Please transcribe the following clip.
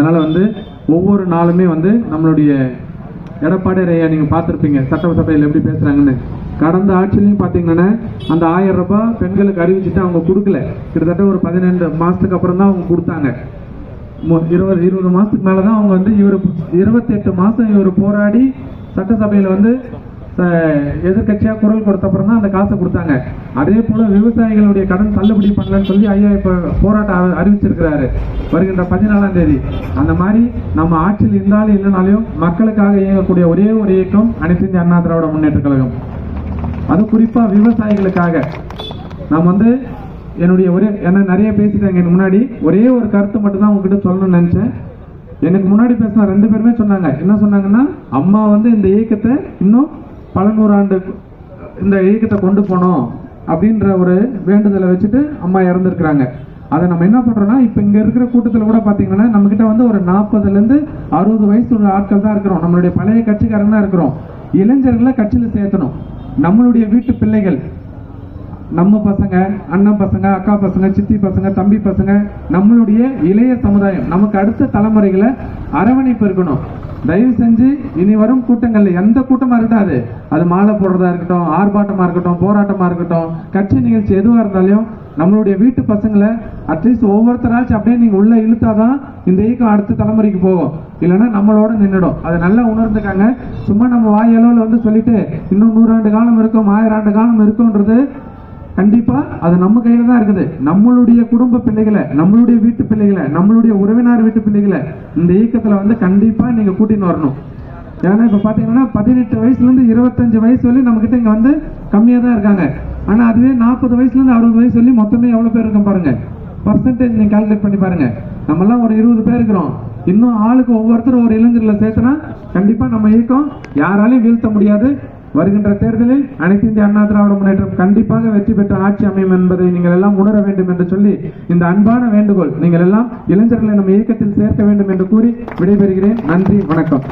அதனால் வந்து ஒவ்வொரு நாளுமே வந்து நம்மளுடைய எடப்பாடி ஐயா நீங்கள் பார்த்துருப்பீங்க சட்டசபையில் எப்படி பேசுகிறாங்கன்னு. கடந்த ஆட்சியிலையும் பார்த்தீங்கன்னா அந்த 1000 ரூபாய் பெண்களுக்கு அறிவிச்சுட்டு அவங்க கொடுக்கல. கிட்டத்தட்ட ஒரு 12 மாதத்துக்கு அப்புறம் தான் அவங்க கொடுத்தாங்க. 20 மாதத்துக்கு மேலே தான் அவங்க வந்து 28 மாதம் இவர் போராடி சட்டசபையில் வந்து எதிர்கட்சியாக குரல் கொடுத்தப்புறம் தான் அந்த காசை கொடுத்தாங்க. அதே போல் விவசாயிகளுடைய கடன் தள்ளுபடி பண்ணலன்னு சொல்லி ஐயா இப்போ போராட்டம் அறிவிச்சிருக்கிறாரு வருகின்ற 14ஆம் தேதி. அந்த மாதிரி நம்ம ஆட்சியில் இருந்தாலும் இல்லைனாலையும் மக்களுக்காக இயங்கக்கூடிய ஒரே ஒரு இயக்கம் அனைத்து இந்திய அண்ணா திராவிட முன்னேற்ற கழகம். அது குறிப்பாக விவசாயிகளுக்காக நான் வந்து என்ன நிறைய பேசிட்டாங்க. எனக்கு முன்னாடி ஒரே ஒரு கருத்து மட்டும் தான் உங்ககிட்ட சொல்லணும்னு நினச்சேன். எனக்கு முன்னாடி பேசின 2 பேருமே சொன்னாங்க. என்ன சொன்னாங்கன்னா, அம்மா வந்து இந்த இயக்கத்தை இன்னும் பல நூறாண்டு இந்த இயக்கத்தை கொண்டு போனோம் அப்படின்ற ஒரு வேண்டுதலை வச்சுட்டு அம்மா இறந்துருக்குறாங்க. அதை நம்ம என்ன பண்ணுறோம்னா, இப்போ இங்கே இருக்கிற கூட்டத்தில் கூட பார்த்தீங்கன்னா நம்மக்கிட்ட வந்து ஒரு 40லேருந்து 60 வயசு உள்ள ஆட்கள் தான் இருக்கிறோம். நம்மளுடைய பழைய கட்சிக்காரங்க தான் இருக்கிறோம். இளைஞர்களை கட்சியில் சேர்த்தணும். நம்மளுடைய வீட்டு பிள்ளைகள், நம்ம பசங்க, அண்ணன் பசங்க, அக்கா பசங்க, சித்தி பசங்க, தம்பி பசங்க, நம்மளுடைய இளைய சமுதாயம், நமக்கு அடுத்த தலைமுறைகளை அரவணைப்பு இருக்கணும். தயவு செஞ்சு இனி வரும் கூட்டங்கள்ல எந்த கூட்டமா இருக்காது, அது மாலை போடுறதா இருக்கட்டும், ஆர்ப்பாட்டமா இருக்கட்டும், போராட்டமா இருக்கட்டும், கட்சி நிகழ்ச்சி எதுவா இருந்தாலும் நம்மளுடைய வீட்டு பசங்களை அட்லீஸ்ட் ஒவ்வொருத்தராச்சும் அப்படியே நீங்க உள்ள இழுத்தாதான் இந்த இயக்கம் அடுத்த தலைமுறைக்கு போகும். இல்லைன்னா நம்மளோட நின்றுடும். அதை நல்லா உணர்ந்துக்காங்க. சும்மா நம்ம வாயளவில் வந்து சொல்லிட்டு இன்னும் 100 ஆண்டு காலம் இருக்கும், 1000 ஆண்டு காலம் இருக்கும்ன்றது கண்டிப்பா அது நம்ம கையில தான் இருக்குது. நம்மளுடைய குடும்ப பிள்ளைகளை, நம்மளுடைய வீட்டு பிள்ளைகளை, நம்மளுடைய உறவினர் வீட்டு பிள்ளைகளை இந்த இயக்கத்துல வந்து கண்டிப்பா நீங்க கூட்டின்னு வரணும். ஏன்னா இப்ப பாத்தீங்கன்னா 18 வயசுல இருந்து 25 வயசு வரையும் நம்ம கிட்ட இங்க வந்து கம்மியா தான் இருக்காங்க. ஆனா அதுவே 40 வயசுல இருந்து 60 வயசு வரையும் மொத்தமே எவ்வளவு பேர் இருக்கும் பாருங்க. பர்சன்டேஜ் நீங்க கால்குலேட் பண்ணி பாருங்க. நம்ம எல்லாம் ஒரு 20 பேர் இருக்கிறோம். இன்னும் ஆளுக்கு ஒவ்வொருத்தரும் ஒரு இளைஞர்களை சேர்த்தனா கண்டிப்பா நம்ம இயக்கம் யாராலையும் வீழ்த்த முடியாது. வருகின்ற தேர்தலில் அனைத்து இந்திய அண்ணா திராவிட முன்னேற்றம் கண்டிப்பாக வெற்றி பெற்ற ஆட்சி அமையும் என்பதை நீங்கள் எல்லாம் உணர வேண்டும் என்று சொல்லி இந்த அன்பான வேண்டுகோள், நீங்கள் எல்லாம் இளைஞர்களை நம்ம இயக்கத்தில் சேர்க்க வேண்டும் என்று கூறி விடைபெறுகிறேன். நன்றி, வணக்கம்.